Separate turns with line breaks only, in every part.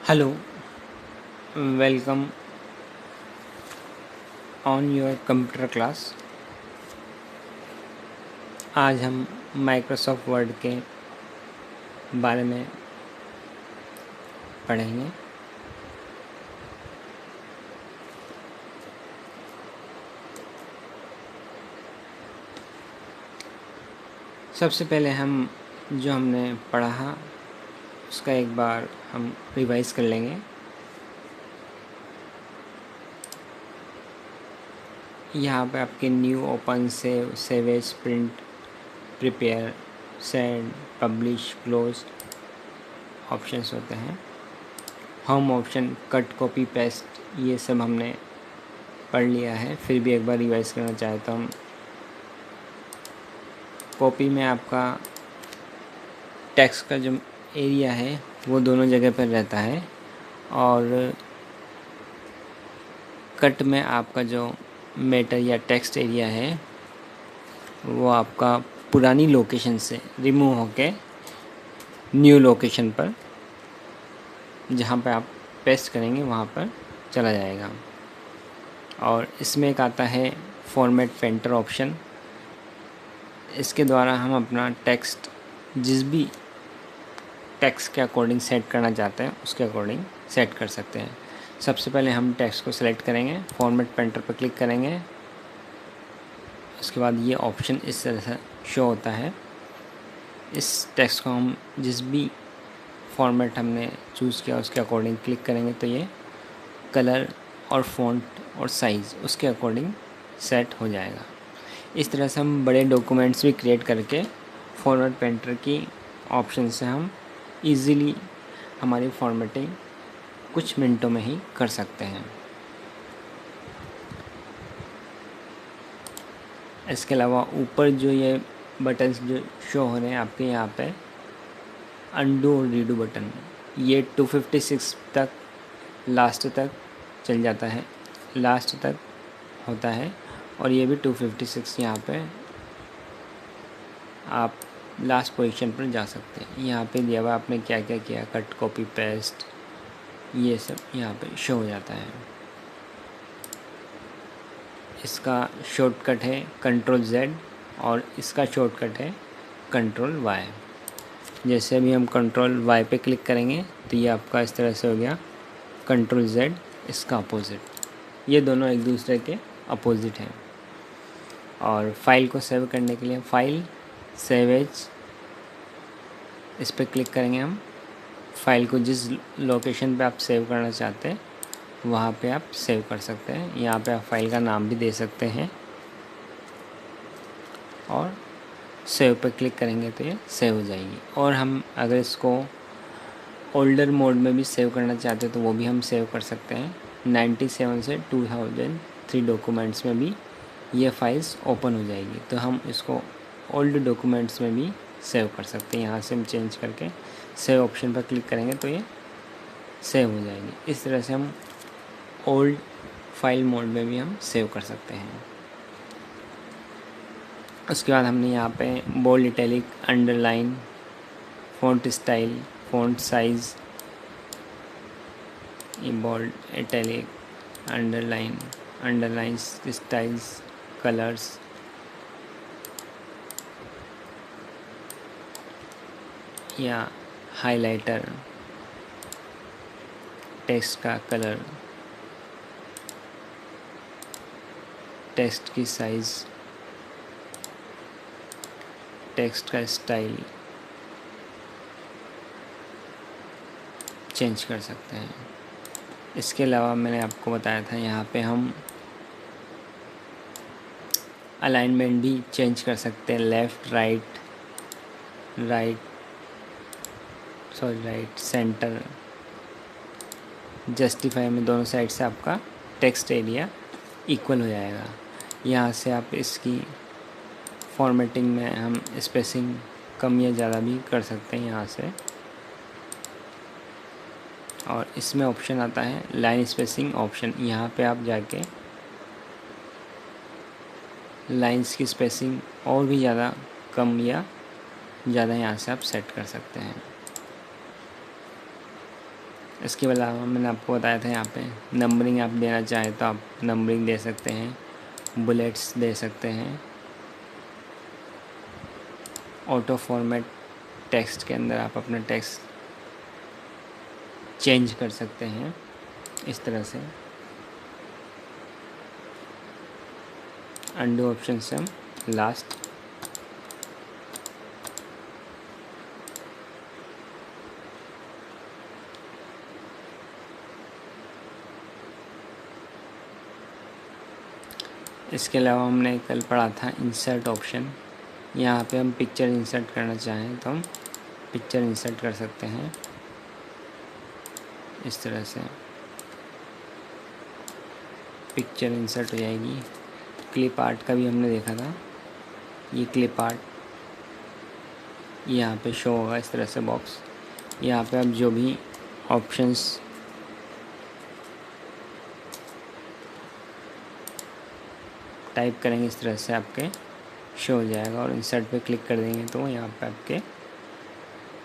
Hello, welcome on your computer class. आज हम Microsoft word के बारे में पढ़ेंगे। सबसे पहले हम जो हमने पढ़ा उसका एक बार हम रिवाइज कर लेंगे। यहाँ पे आपके new, open, save, save as, print, prepare, send, publish, close options होते हैं। Home option, cut, copy, paste, ये सब हमने पढ़ लिया है। फिर भी एक बार रिवाइज करना चाहे तो हम कॉपी में आपका टेक्स्ट का जो एरिया है वो दोनों जगह पर रहता है, और कट में आपका जो मैटर या टेक्स्ट एरिया है वो आपका पुरानी लोकेशन से रिमूव होके न्यू लोकेशन पर, जहाँ पे आप पेस्ट करेंगे वहाँ पर चला जाएगा। और इसमें एक आता है फॉर्मेट पेंटर ऑप्शन। इसके द्वारा हम अपना टेक्स्ट जिस भी टेक्स्ट के अकॉर्डिंग सेट करना चाहते हैं उसके अकॉर्डिंग सेट कर सकते हैं। सबसे पहले हम टेक्स्ट को सेलेक्ट करेंगे, फॉर्मेट पेंटर पर क्लिक करेंगे। उसके बाद ये ऑप्शन इस तरह से शो होता है। इस टेक्स्ट को हम जिस भी फॉर्मेट हमने चूज़ किया उसके अकॉर्डिंग क्लिक करेंगे तो ये कलर और फ़ॉन्ट और साइज़ उसके अकॉर्डिंग सेट हो जाएगा। इस तरह से हम बड़े डॉक्यूमेंट्स भी क्रिएट करके फॉर्मेट पेंटर की ऑप्शन से हम इजीली हमारी फॉर्मेटिंग कुछ मिनटों में ही कर सकते हैं। इसके अलावा ऊपर जो ये बटन्स जो शो हो रहे हैं आपके यहाँ पे, अंडू और रीडू बटन, ये 256 तक लास्ट तक चल जाता है, लास्ट तक होता है। और ये भी 256 यहाँ पे आप लास्ट पोजीशन पर जा सकते हैं। यहाँ पे दिया हुआ आपने क्या क्या किया, कट, कॉपी, पेस्ट, ये सब यहाँ पे शो हो जाता है। इसका शॉर्टकट है Ctrl+Z और इसका शॉर्टकट है Ctrl+Y। जैसे अभी हम Ctrl+Y पे क्लिक करेंगे तो ये आपका इस तरह से हो गया। Ctrl+Z इसका अपोज़िट, ये दोनों एक दूसरे के अपोज़िट हैं। और फाइल को सेव करने के लिए फाइल, सेव एज, इस पर क्लिक करेंगे हम। फाइल को जिस लोकेशन पे आप सेव करना चाहते हैं वहाँ पे आप सेव कर सकते हैं। यहाँ पे आप फाइल का नाम भी दे सकते हैं और सेव पे क्लिक करेंगे तो ये सेव हो जाएगी। और हम अगर इसको ओल्डर मोड में भी सेव करना चाहते हैं तो वो भी हम सेव कर सकते हैं। 97 से 2003 डॉक्यूमेंट्स में भी ये फाइल्स ओपन हो जाएगी, तो हम इसको ओल्ड डॉक्यूमेंट्स में भी सेव कर सकते हैं। यहाँ से हम चेंज करके सेव ऑप्शन पर क्लिक करेंगे तो ये सेव हो जाएगी। इस तरह से हम ओल्ड फाइल मोड में भी हम सेव कर सकते हैं। उसके बाद हमने यहाँ पे bold, italic, underline, font style, font size, ये bold, italic, underline, underline styles, colours, या हाइलाइटर, टेक्स्ट का कलर, टेक्स्ट की साइज़, टेक्स्ट का स्टाइल चेंज कर सकते हैं। इसके अलावा मैंने आपको बताया था यहाँ पे हम अलाइनमेंट भी चेंज कर सकते हैं। Left, right, right, centre, justify में दोनों साइड से आपका टेक्स्ट एरिया इक्वल हो जाएगा। यहाँ से आप इसकी फॉर्मेटिंग में हम स्पेसिंग कम या ज़्यादा भी कर सकते हैं यहाँ से। और इसमें ऑप्शन आता है लाइन स्पेसिंग ऑप्शन। यहाँ पे आप जाके लाइंस की स्पेसिंग और भी ज़्यादा कम या ज़्यादा यहाँ से आप सेट कर सकते हैं। इसके अलावा मैंने आपको बताया था यहाँ पे नंबरिंग आप देना चाहें तो आप नंबरिंग दे सकते हैं, बुलेट्स दे सकते हैं। ऑटो फॉर्मेट टेक्स्ट के अंदर आप अपना टेक्स्ट चेंज कर सकते हैं इस तरह से। अंडू ऑप्शन से हम लास्ट इसके अलावा हमने कल पढ़ा था इंसर्ट ऑप्शन। यहाँ पे हम पिक्चर इंसर्ट करना चाहें तो हम पिक्चर इंसर्ट कर सकते हैं इस तरह से। पिक्चर इंसर्ट हो जाएगी। क्लिप आर्ट का भी हमने देखा था, ये क्लिप आर्ट यहाँ पे शो होगा इस तरह से बॉक्स। यहाँ पे आप जो भी ऑप्शंस टाइप करेंगे इस तरह से आपके शो हो जाएगा, और इंसर्ट पे क्लिक कर देंगे तो यहाँ पे आपके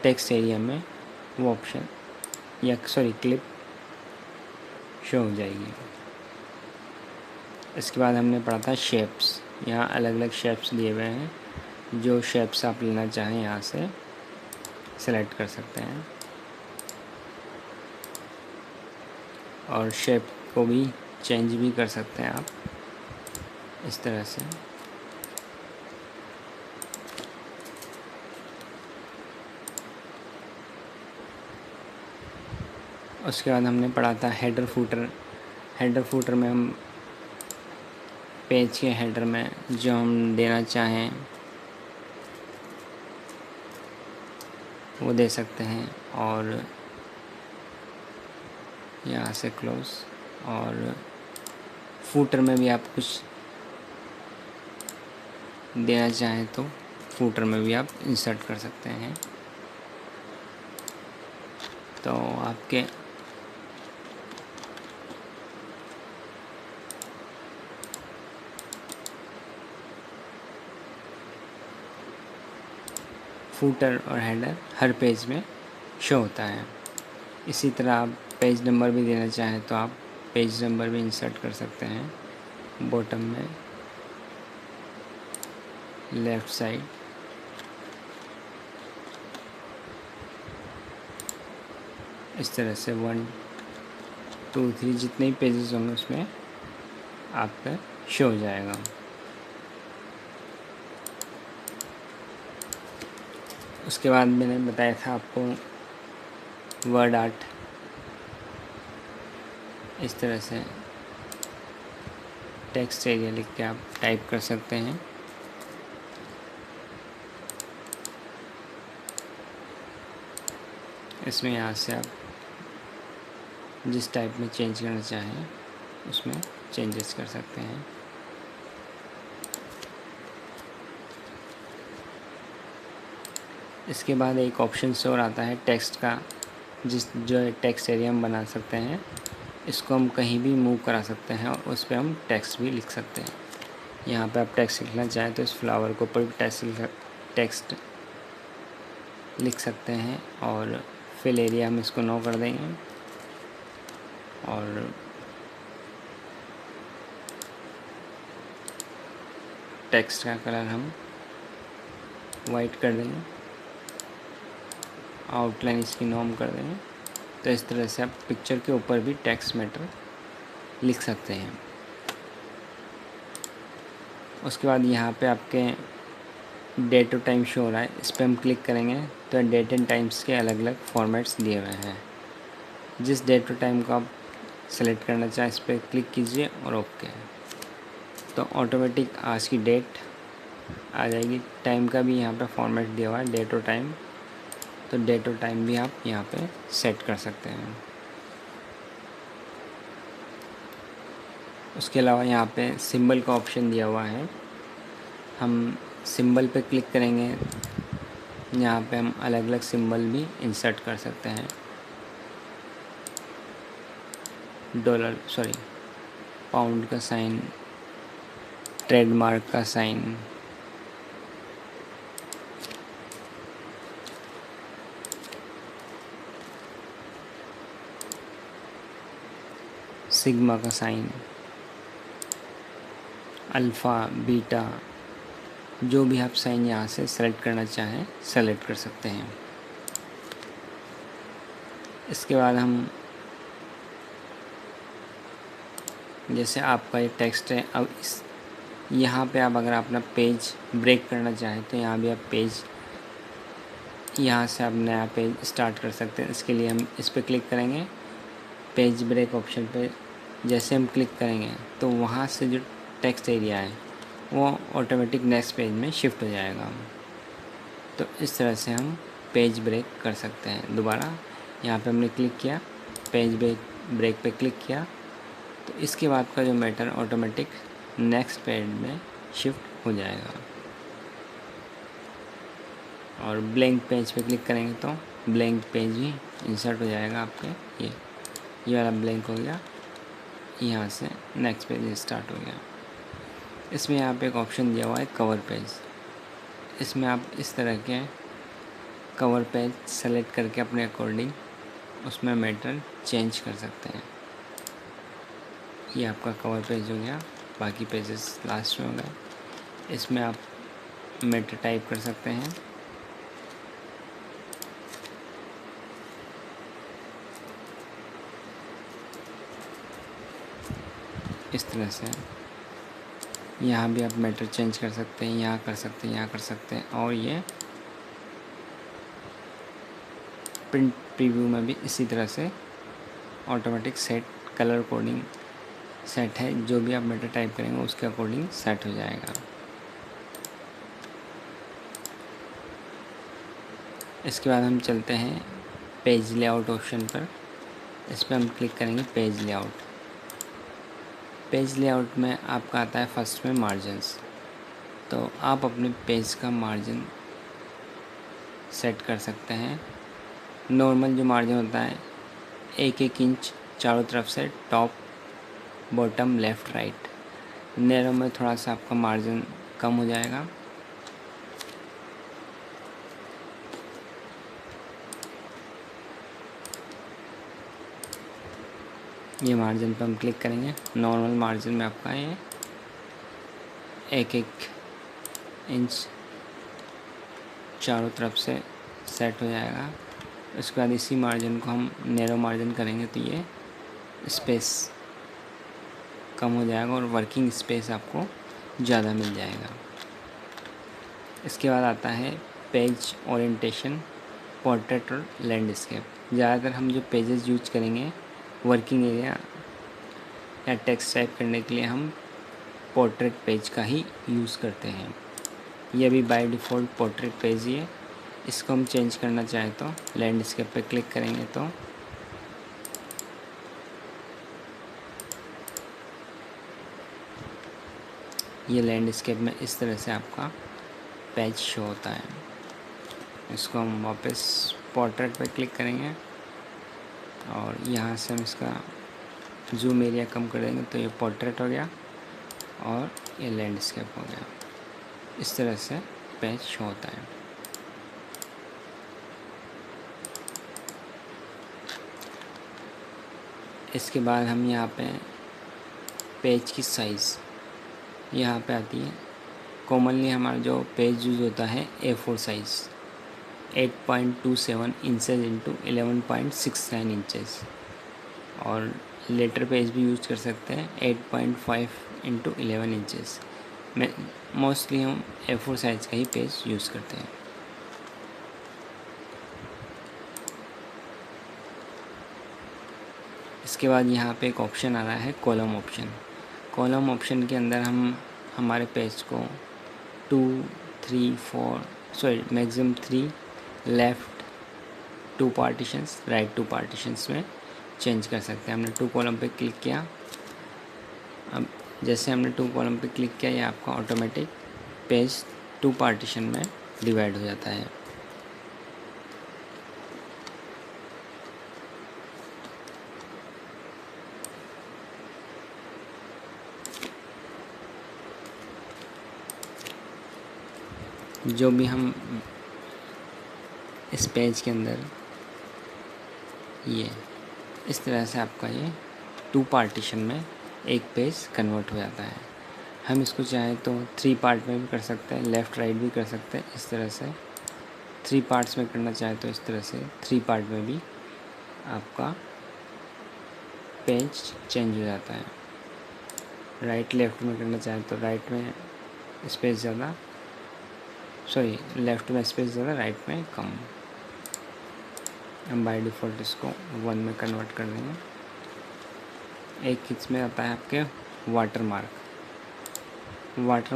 टेक्स्ट एरिया में वो ऑप्शन या क्लिप शो हो जाएगी। इसके बाद हमने पढ़ा था शेप्स। यहाँ अलग अलग शेप्स दिए हुए हैं, जो शेप्स आप लेना चाहें यहाँ से सेलेक्ट कर सकते हैं, और शेप को भी चेंज भी कर सकते हैं आप इस तरह से। उसके बाद हमने पढ़ा था हेडर फुटर। हेडर फुटर में हम पेज के हेडर में जो हम देना चाहें वो दे सकते हैं, और यहाँ से क्लोज। और फुटर में भी आप कुछ देना चाहें तो फुटर में भी आप इंसर्ट कर सकते हैं। तो आपके फुटर और हेडर हर पेज में शो होता है। इसी तरह आप पेज नंबर भी देना चाहें तो आप पेज नंबर भी इंसर्ट कर सकते हैं बॉटम में लेफ़्ट साइड। इस तरह से 1 2 3 जितने भी पेजेस होंगे उसमें आपका शो हो जाएगा। उसके बाद मैंने बताया था आपको वर्ड आर्ट। इस तरह से टेक्स्ट एरिया लिख के आप टाइप कर सकते हैं। इसमें यहाँ से आप जिस टाइप में चेंज करना चाहें उसमें चेंजेस कर सकते हैं। इसके बाद एक ऑप्शन और आता है टेक्स्ट का, जो टेक्स्ट एरिया हम बना सकते हैं। इसको हम कहीं भी मूव करा सकते हैं और उस पर हम टेक्स्ट भी लिख सकते हैं। यहाँ पे आप टेक्स्ट लिखना चाहें तो इस फ्लावर के ऊपर भी टेक्स्ट लिख सकते हैं, और फिल एरिया हम इसको नो कर देंगे, और टेक्स्ट का कलर हम वाइट कर देंगे, आउटलाइन इसकी नॉर्म कर देंगे। तो इस तरह से आप पिक्चर के ऊपर भी टेक्स्ट मैटर लिख सकते हैं। उसके बाद यहाँ पे आपके डेट और टाइम शो हो रहा है, इस पर हम क्लिक करेंगे तो डेट एंड टाइम्स के अलग अलग फॉर्मेट्स दिए हुए हैं। जिस डेट और टाइम को आप सेलेक्ट करना चाहें इस पर क्लिक कीजिए और ओके। तो ऑटोमेटिक आज की डेट आ जाएगी। टाइम का भी यहाँ पे फॉर्मेट दिया हुआ है, डेट और टाइम। तो डेट और टाइम भी आप यहाँ पे सेट कर सकते हैं। उसके अलावा यहाँ पे सिंबल का ऑप्शन दिया हुआ है। हम सिंबल पे क्लिक करेंगे, यहाँ पे हम अलग अलग सिंबल भी इंसर्ट कर सकते हैं। पाउंड का साइन, ट्रेडमार्क का साइन, सिग्मा का साइन, अल्फ़ा, बीटा, जो भी आप साइन यहाँ से सेलेक्ट करना चाहें सेलेक्ट कर सकते हैं। इसके बाद हम, जैसे आपका ये टेक्स्ट है, अब इस यहाँ पे आप अगर अपना पेज ब्रेक करना चाहें तो यहाँ भी आप पेज, यहाँ से आप नया पेज स्टार्ट कर सकते हैं। इसके लिए हम इस पर क्लिक करेंगे, पेज ब्रेक ऑप्शन पे जैसे हम क्लिक करेंगे तो वहाँ से जो टेक्स्ट एरिया है वो ऑटोमेटिक नेक्स्ट पेज में शिफ्ट हो जाएगा। तो इस तरह से हम पेज ब्रेक कर सकते हैं। दोबारा यहाँ पे हमने क्लिक किया, पेज ब्रेक पे क्लिक किया, तो इसके बाद का जो मैटर ऑटोमेटिक नेक्स्ट पेज में शिफ्ट हो जाएगा। और ब्लैंक पेज पे क्लिक करेंगे तो ब्लैंक पेज भी इंसर्ट हो जाएगा आपके। ये वाला ब्लैंक हो गया, यहाँ से नेक्स्ट पेज स्टार्ट हो गया। इसमें यहाँ पे एक ऑप्शन दिया हुआ है कवर पेज। इसमें आप इस तरह के कवर पेज सेलेक्ट करके अपने अकॉर्डिंग उसमें मैटर चेंज कर सकते हैं। ये आपका कवर पेज हो गया, बाकी पेजेस लास्ट में हो गए। इसमें आप मैटर टाइप कर सकते हैं। इस तरह से यहाँ भी आप मैटर चेंज कर सकते हैं, यहाँ कर सकते हैं, यहाँ कर सकते हैं। और ये प्रिंट प्रीव्यू में भी इसी तरह से automatic set colour coding set है, जो भी आप मैटर टाइप करेंगे उसके अकॉर्डिंग सेट हो जाएगा। इसके बाद हम चलते हैं पेज लेआउट ऑप्शन पर। इस पर हम क्लिक करेंगे पेज लेआउट। पेज लेआउट में आपका आता है फर्स्ट में मार्जिन्स। तो आप अपने पेज का मार्जिन सेट कर सकते हैं। नॉर्मल जो मार्जिन होता है 1-1 इंच चारों तरफ से, top bottom left right. Narrow में थोड़ा सा आपका मार्जिन कम हो जाएगा। ये मार्जिन पर हम क्लिक करेंगे। नॉर्मल मार्जिन में आपका ये 1-1 इंच चारों तरफ से सेट हो जाएगा। उसके बाद इसी मार्जिन को हम नैरो मार्जिन करेंगे तो ये स्पेस कम हो जाएगा और वर्किंग स्पेस आपको ज़्यादा मिल जाएगा। इसके बाद आता है पेज ओरिएंटेशन, पोर्ट्रेट और लैंडस्केप। ज़्यादातर हम जो पेजेस यूज करेंगे वर्किंग एरिया या टेक्स्ट टाइप करने के लिए हम पोर्ट्रेट पेज का ही यूज़ करते हैं। ये भी बाय डिफ़ॉल्ट पोर्ट्रेट पेज ही है। इसको हम चेंज करना चाहें तो लैंडस्केप पे क्लिक करेंगे तो ये लैंडस्केप में इस तरह से आपका पेज शो होता है। इसको हम वापस पोर्ट्रेट पे क्लिक करेंगे और यहाँ से हम इसका जूम एरिया कम कर देंगे तो ये पोर्ट्रेट हो गया और ये लैंडस्केप हो गया। इस तरह से पेज शो होता है। इसके बाद हम यहाँ पे पेज की साइज़ यहाँ पे आती है। कॉमनली हमारा जो पेज यूज़ होता है A4 size 8.27 inches into 11.69 inches, और लेटर पेज भी यूज़ कर सकते हैं 8.5 इंटू 11 इंचेस में। मोस्टली हम A4 साइज़ का ही पेज यूज़ करते हैं। इसके बाद यहाँ पे एक ऑप्शन आ रहा है कॉलम ऑप्शन। कॉलम ऑप्शन के अंदर हम हमारे पेज को maximum 3 left 2 partitions, right 2 partitions में चेंज कर सकते हैं। हमने 2 कॉलम पे क्लिक किया। अब जैसे हमने 2 कॉलम पे क्लिक किया, ये आपका ऑटोमेटिक पेज 2 पार्टीशन में डिवाइड हो जाता है। जो भी हम इस पेज के अंदर ये इस तरह से आपका ये 2 पार्टीशन में एक पेज कन्वर्ट हो जाता है। हम इसको चाहे तो 3 पार्ट में भी कर सकते हैं, लेफ़्ट राइट भी कर सकते हैं। इस तरह से 3 पार्ट्स में करना चाहे तो इस तरह से 3 पार्ट में भी आपका पेज चेंज हो जाता है। राइट लेफ़्ट में करना चाहे तो राइट में स्पेस ज़्यादा, सॉरी लेफ़्ट में स्पेस ज़्यादा, राइट में कम। हम बाय डिफ़ॉल्ट इसको 1 में कन्वर्ट कर देंगे। एक इसमें आता है आपके वाटर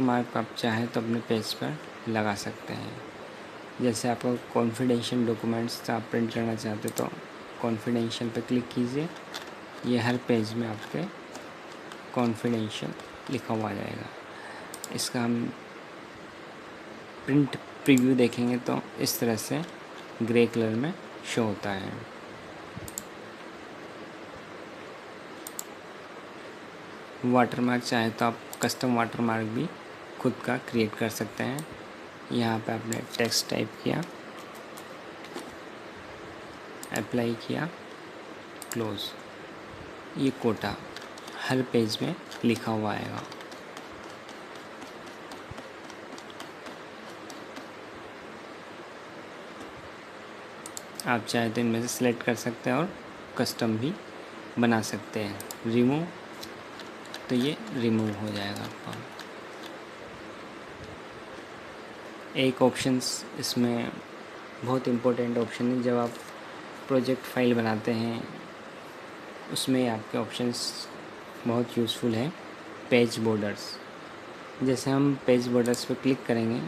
मार्क आप चाहें तो अपने पेज पर लगा सकते हैं। जैसे आपको कॉन्फिडेंशियल डॉक्यूमेंट्स आप प्रिंट करना चाहते तो कॉन्फिडेंशियल पे क्लिक कीजिए, ये हर पेज में आपके कॉन्फिडेंशियल लिखा हुआ आ जाएगा। इसका हम प्रिंट प्रीव्यू देखेंगे तो इस तरह से ग्रे कलर में शो होता है। वाटरमार्क चाहे तो आप कस्टम वाटरमार्क भी खुद का क्रिएट कर सकते हैं। यहाँ पे आपने टेक्स्ट टाइप किया, अप्लाई किया, क्लोज, ये कोटा हर पेज में लिखा हुआ आएगा। आप चाहे तो इनमें से सिलेक्ट कर सकते हैं और कस्टम भी बना सकते हैं। रिमूव, तो ये रिमूव हो जाएगा आपका। एक ऑप्शंस इसमें बहुत इम्पोर्टेंट ऑप्शन है, जब आप प्रोजेक्ट फाइल बनाते हैं उसमें आपके ऑप्शंस बहुत यूज़फुल है। पेज बॉर्डर्स, जैसे हम पेज बॉर्डर्स पे क्लिक करेंगे,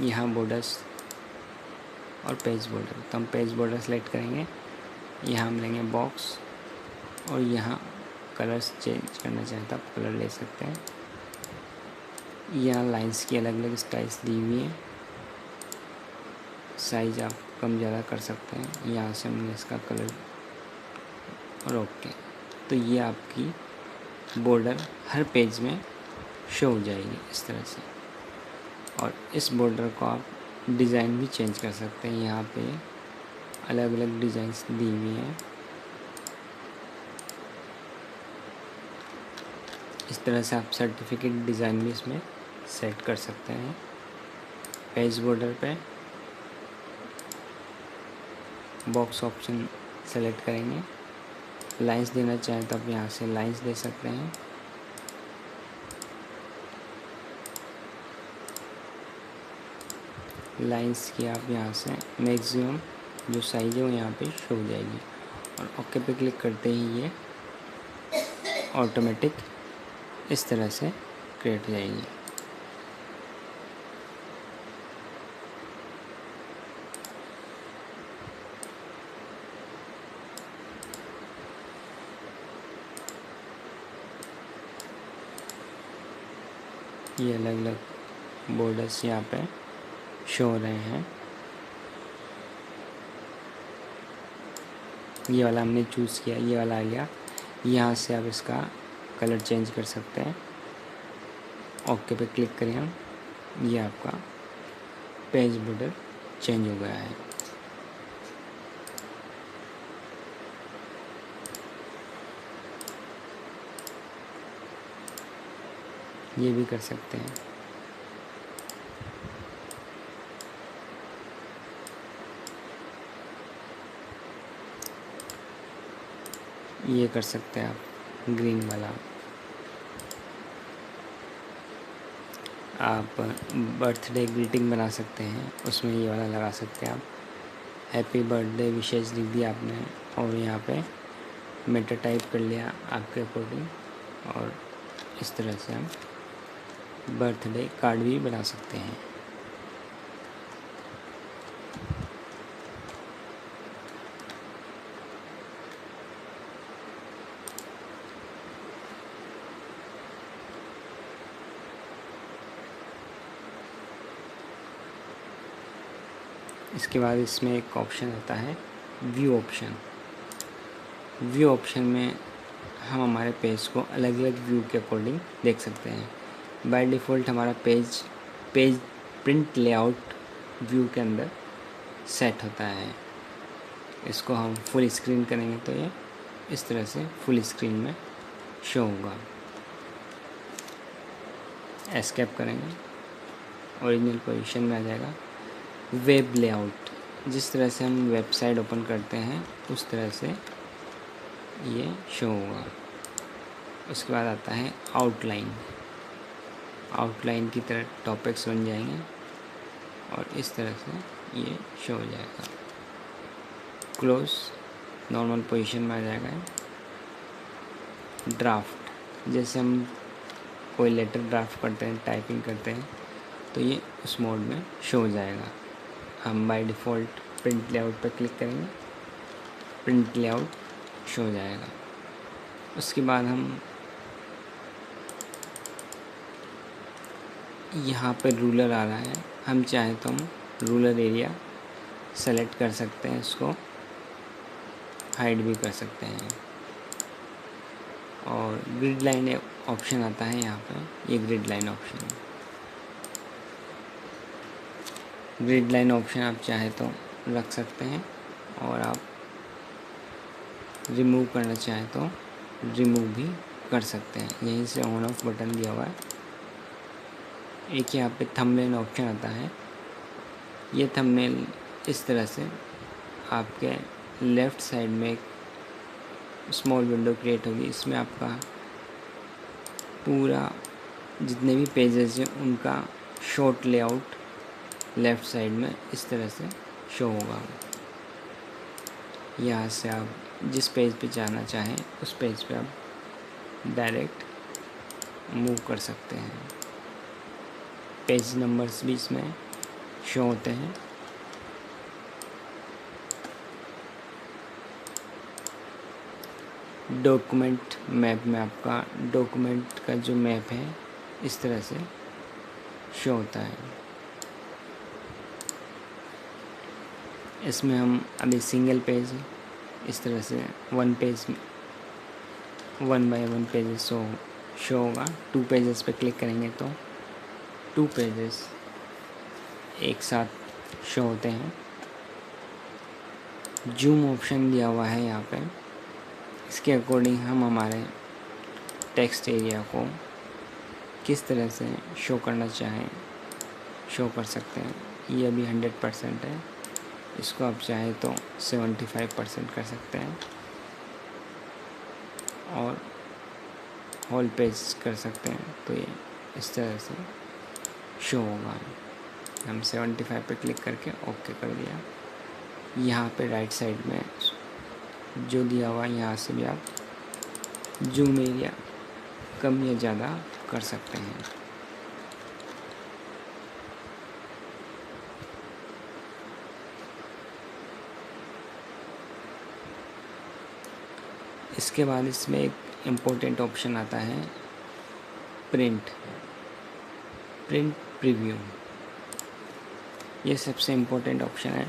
यहाँ बॉर्डर्स और पेज बॉर्डर, तो हम पेज बॉर्डर सेलेक्ट करेंगे। यहाँ हम लेंगे बॉक्स और यहाँ कलर्स चेंज करना चाहें तो आप कलर ले सकते हैं। यहाँ लाइंस की अलग अलग स्टाइल्स दी हुई है, साइज आप कम ज़्यादा कर सकते हैं। यहाँ से हमने इसका कलर और ओके, तो ये आपकी बॉर्डर हर पेज में शो हो जाएगी इस तरह से। और इस बॉर्डर को आप डिज़ाइन भी चेंज कर सकते हैं। यहाँ पे अलग अलग डिज़ाइंस दी हुई हैं। इस तरह से आप सर्टिफिकेट डिज़ाइन भी इसमें सेट कर सकते हैं। पेज बॉर्डर पे बॉक्स ऑप्शन सेलेक्ट करेंगे, लाइंस देना चाहें तो आप यहाँ से लाइंस दे सकते हैं। लाइंस की आप यहाँ से मैक्सिमम जो साइज है वो यहाँ पे शो हो जाएगी और ओके पे क्लिक करते ही ये ऑटोमेटिक इस तरह से क्रिएट हो जाएगी। ये अलग अलग बॉर्डर्स यहाँ पे शो हो रहे हैं। ये वाला हमने चूज़ किया, ये वाला आ गया। यहाँ से आप इसका कलर चेंज कर सकते हैं। ओके पे क्लिक करें हम, ये आपका पेज बॉर्डर चेंज हो गया है। ये भी कर सकते हैं। ये कर सकते हैं आप ग्रीन वाला। आप बर्थडे ग्रीटिंग बना सकते हैं, उसमें ये वाला लगा सकते हैं आप। हैप्पी बर्थडे विशेष लिख दिया आपने और यहाँ पे मेटा टाइप कर लिया आपके अकॉर्डिंग, और इस तरह से हम बर्थडे कार्ड भी बना सकते हैं। इसके बाद इसमें एक ऑप्शन आता है व्यू ऑप्शन। व्यू ऑप्शन में हम हमारे पेज को अलग अलग व्यू के अकॉर्डिंग देख सकते हैं। बाय डिफ़ॉल्ट हमारा पेज प्रिंट लेआउट व्यू के अंदर सेट होता है। इसको हम फुल स्क्रीन करेंगे तो ये इस तरह से फुल स्क्रीन में शो होगा। एस्केप करेंगे, ओरिजिनल पोजीशन में आ जाएगा। वेब लेआउट, जिस तरह से हम वेबसाइट ओपन करते हैं उस तरह से ये शो होगा। उसके बाद आता है आउटलाइन। आउटलाइन की तरह टॉपिक्स बन जाएंगे और इस तरह से ये शो हो जाएगा। क्लोज, नॉर्मल पोजीशन में आ जाएगा। ड्राफ्ट, जैसे हम कोई लेटर ड्राफ्ट करते हैं, टाइपिंग करते हैं, तो ये उस मोड में शो हो जाएगा। हम बाय डिफ़ॉल्ट प्रिंट लेआउट पर क्लिक करेंगे, प्रिंट लेआउट शो हो जाएगा। उसके बाद हम यहाँ पे रूलर आ रहा है, हम चाहें तो हम रूलर एरिया सेलेक्ट कर सकते हैं, इसको हाइड भी कर सकते हैं। और ग्रिड लाइन ऑप्शन आता है यहाँ पे, ये ग्रिड लाइन ऑप्शन है। ग्रिड लाइन ऑप्शन आप चाहे तो रख सकते हैं और आप रिमूव करना चाहें तो रिमूव भी कर सकते हैं। यहीं से ऑन ऑफ बटन दिया हुआ है। एक यहाँ पे थंबनेल ऑप्शन आता है। ये थंबनेल इस तरह से आपके लेफ़्ट साइड में एक स्मॉल विंडो क्रिएट होगी। इसमें आपका पूरा जितने भी पेजेस हैं उनका शॉर्ट लेआउट लेफ़्ट साइड में इस तरह से शो होगा। यहाँ से आप जिस पेज पे जाना चाहें उस पेज पे आप डायरेक्ट मूव कर सकते हैं। पेज नंबर्स भी इसमें शो होते हैं। डॉक्यूमेंट मैप में आपका डॉक्यूमेंट का जो मैप है इस तरह से शो होता है। इसमें हम अभी सिंगल पेज इस तरह से one page 1 by 1 pages show होगा। 2 पेजेस पे क्लिक करेंगे तो 2 पेजेस एक साथ शो होते हैं। जूम ऑप्शन दिया हुआ है यहाँ पे। इसके अकॉर्डिंग हम हमारे टेक्स्ट एरिया को किस तरह से शो करना चाहें शो कर सकते हैं। ये अभी 100% है, इसको आप चाहें तो 75% कर सकते हैं और होल पेज कर सकते हैं, तो ये इस तरह से शो होगा। हम 75 पे क्लिक करके ओके कर दिया। यहाँ पे राइट साइड में जो दिया हुआ है यहाँ से भी आप जूम एरिया कम या ज़्यादा कर सकते हैं। इसके बाद इसमें एक इम्पोर्टेंट ऑप्शन आता है प्रिंट प्रीव्यू। ये सबसे इम्पोर्टेंट ऑप्शन है।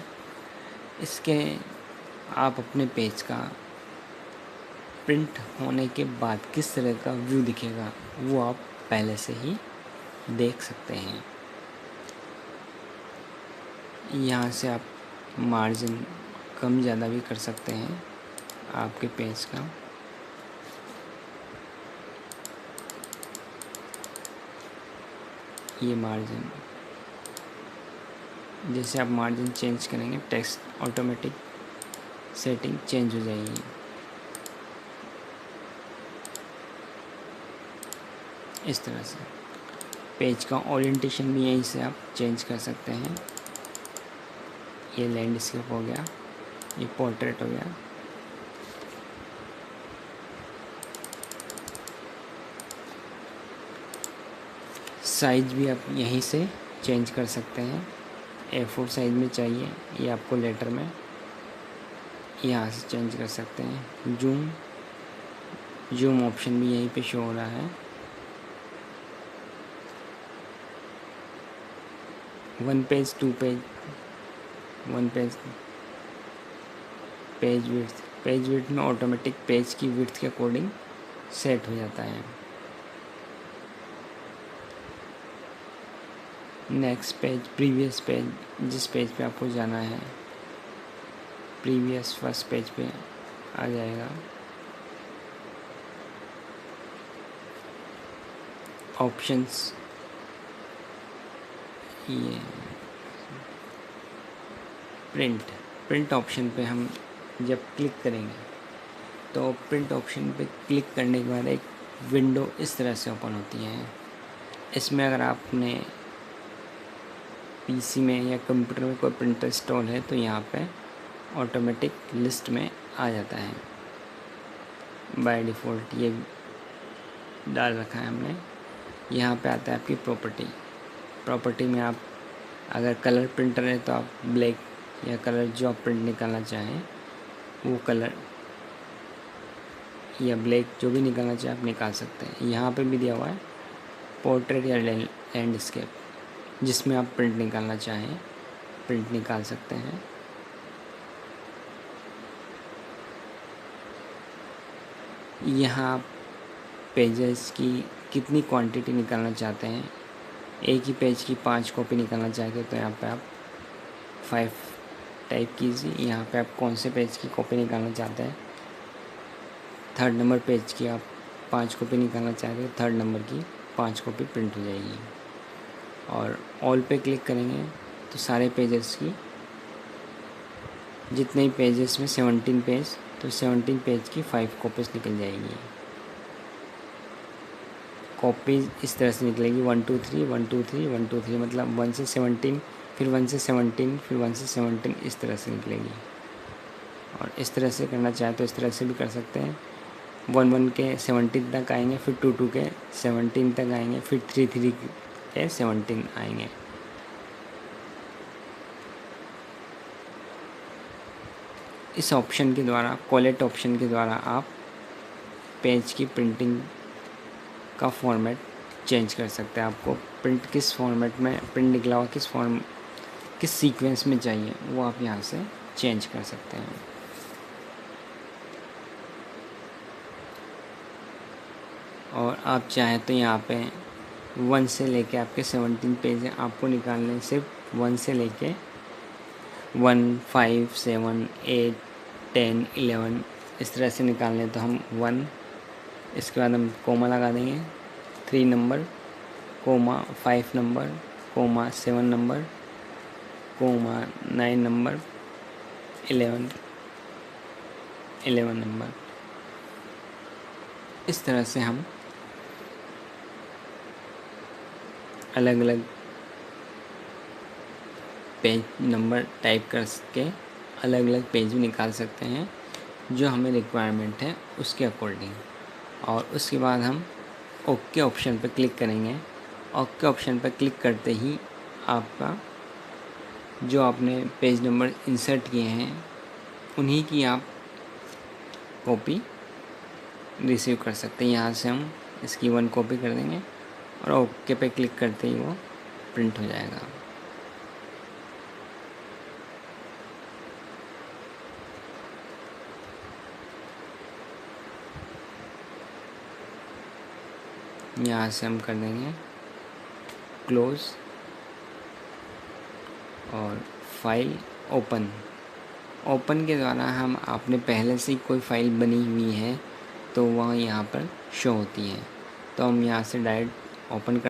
इसके आप अपने पेज का प्रिंट होने के बाद किस तरह का व्यू दिखेगा वो आप पहले से ही देख सकते हैं। यहाँ से आप मार्जिन कम ज़्यादा भी कर सकते हैं आपके पेज का। ये मार्जिन, जैसे आप मार्जिन चेंज करेंगे टेक्स्ट ऑटोमेटिक सेटिंग चेंज हो जाएगी। इस तरह से पेज का ओरिएंटेशन भी यहीं से आप चेंज कर सकते हैं। ये लैंडस्केप हो गया, ये पोर्ट्रेट हो गया। साइज भी आप यहीं से चेंज कर सकते हैं। A4 साइज में चाहिए ये आपको लेटर में, यहाँ से चेंज कर सकते हैं। जूम ऑप्शन भी यहीं पे शो हो रहा है। 1 page 2 page 1 page page width में ऑटोमेटिक पेज की विड्थ के अकॉर्डिंग सेट हो जाता है। नेक्स्ट पेज, प्रीवियस पेज, जिस पेज पे आपको जाना है प्रीवियस फर्स्ट पेज पे आ जाएगा। ऑप्शंस, ये प्रिंट ऑप्शन पे हम जब क्लिक करेंगे तो प्रिंट ऑप्शन पे क्लिक करने के बाद एक विंडो इस तरह से ओपन होती है। इसमें अगर आपने पीसी में या कंप्यूटर में कोई प्रिंटर इंस्टॉल है तो यहाँ पे ऑटोमेटिक लिस्ट में आ जाता है। बाय डिफ़ॉल्ट ये डाल रखा है हमने। यहाँ पे आता है आपकी प्रॉपर्टी में आप अगर कलर प्रिंटर है तो आप ब्लैक या कलर जो आप प्रिंट निकालना चाहें वो कलर या ब्लैक जो भी निकालना चाहें आप निकाल सकते हैं। यहाँ पे भी दिया हुआ है पोर्ट्रेट या लैंडस्केप, जिसमें आप प्रिंट निकालना चाहें प्रिंट निकाल सकते हैं। यहाँ आप पेजेस की कितनी क्वांटिटी निकालना चाहते हैं, एक ही पेज की 5 कॉपी निकालना चाहते हैं तो यहाँ पे आप 5 टाइप कीजिए। यहाँ पे आप कौन से पेज की कॉपी निकालना चाहते हैं, 3rd नंबर पेज की आप 5 कॉपी निकालना चाहते हैं, 3rd नंबर की 5 कॉपी प्रिंट हो जाएगी। और ऑल पे क्लिक करेंगे तो सारे पेजेस की जितने पेजेस में 17 पेज तो 17 पेज की 5 कॉपीज निकल जाएगी। कॉपीज इस तरह से निकलेगी 1 2 3 1 2 3 1 2 3, मतलब 1 से 17 फिर 1 से 17 फिर 1 से 17 इस तरह से निकलेगी। और इस तरह से करना चाहे तो इस तरह से भी कर सकते हैं। 1 1 के 17 तक आएंगे, फिर 2 2 के 17 तक आएंगे, फिर 3 3 के 17 आएंगे। इस ऑप्शन के द्वारा, कोलेट ऑप्शन के द्वारा आप पेज की प्रिंटिंग का फॉर्मेट चेंज कर सकते हैं। आपको प्रिंट किस फॉर्मेट में प्रिंट निकला हुआ किस सीक्वेंस में चाहिए वो आप यहाँ से चेंज कर सकते हैं। और आप चाहें तो यहाँ पे 1 से लेके आपके 17 पेज हैं, आपको निकालने सिर्फ 1 से लेके 1 5 7 8 10 11 इस तरह से निकालने तो हम 1, इसके बाद हम कोमा लगा देंगे 3 number, comma 5 number, comma 7 number, comma 9 number, 11 number. इस तरह से हम अलग अलग पेज नंबर टाइप करके अलग अलग पेज भी निकाल सकते हैं जो हमें रिक्वायरमेंट है उसके अकॉर्डिंग। और उसके बाद हम ओके ऑप्शन पर क्लिक करेंगे। ओके ऑप्शन पर क्लिक करते ही आपका जो आपने पेज नंबर इंसर्ट किए हैं उन्हीं की आप कॉपी रिसीव कर सकते हैं। यहाँ से हम इसकी 1 कॉपी कर देंगे और ओके पे क्लिक करते ही वो प्रिंट हो जाएगा। यहाँ से हम कर देंगे क्लोज और फाइल ओपन के द्वारा हम आपने पहले से ही कोई फ़ाइल बनी हुई है तो वह यहाँ पर शो होती है। तो हम यहाँ से डायरेक्ट ओपन कर